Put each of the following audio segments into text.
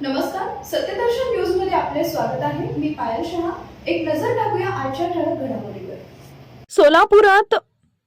नमस्कार, सत्यदर्शन न्यूज मध्ये आपले स्वागत आहे। मी पायल शहा। एक नजर टाकूया आजच्या ठळक घडामोडींवर। सोलापुरात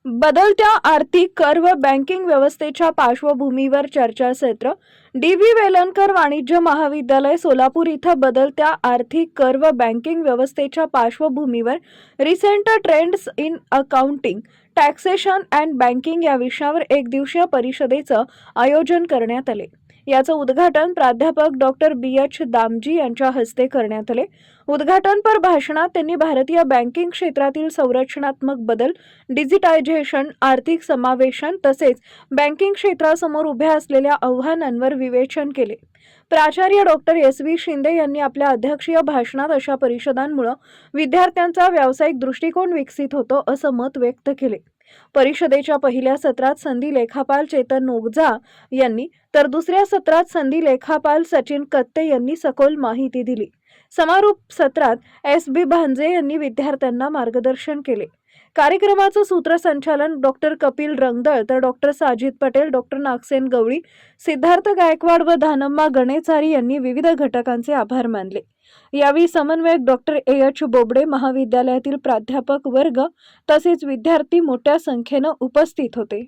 बदलत्या आर्थिक कर व बँकिंग व्यवस्थेच्या पार्श्वभूमीवर चर्चासत्र। डी.व्ही. वेलणकर वाणिज्य महाविद्यालय सोलापूर इथं बदलत्या आर्थिक कर व बँकिंग व्यवस्थेच्या पार्श्वभूमीवर recent trends in accounting, taxation and banking या विषयावर एक दिवसीय परिषदेचं आयोजन करण्यात आले। याचं उद्घाटन प्राध्यापक डॉक्टर बी.एच. दामजी यांच्या हस्ते करण्यात आले। उद्घाटनपर भाषणात त्यांनी भारतीय बँकिंग क्षेत्रातील संरचनात्मक बदल, डिजिटायझेशन, आर्थिक समावेशन तसेच बँकिंग क्षेत्रासमोर उभ्या असलेल्या आव्हानांवर विवेचन केले। प्राचार्य डॉक्टर एस.व्ही. शिंदे यांनी आपल्या अध्यक्षीय भाषणात अशा परिषदांमुळे विद्यार्थ्यांचा व्यावसायिक दृष्टिकोन विकसित होतो असं मत व्यक्त केले। परिषदेच्या पहिल्या सत्रात संधी लेखापाल चेतन नोगजा यांनी तर दुसऱ्या सत्रात संधी लेखापाल सचिन कत्ते यांनी सखोल माहिती दिली। समारोप सत्रात एस.बी. भांजे यांनी विद्यार्थ्यांना मार्गदर्शन केले। कार्यक्रमाचं सूत्रसंचालन डॉक्टर कपिल रंगदळ तर डॉक्टर साजिद पटेल, डॉक्टर नागसेन गवळी, सिद्धार्थ गायकवाड व धानम्मा गणेचारी यांनी विविध घटकांचे आभार मानले। यावेळी समन्वयक डॉक्टर ए.एच. बोबडे, महाविद्यालयातील प्राध्यापक वर्ग तसेच विद्यार्थी मोठ्या संख्येने उपस्थित होते।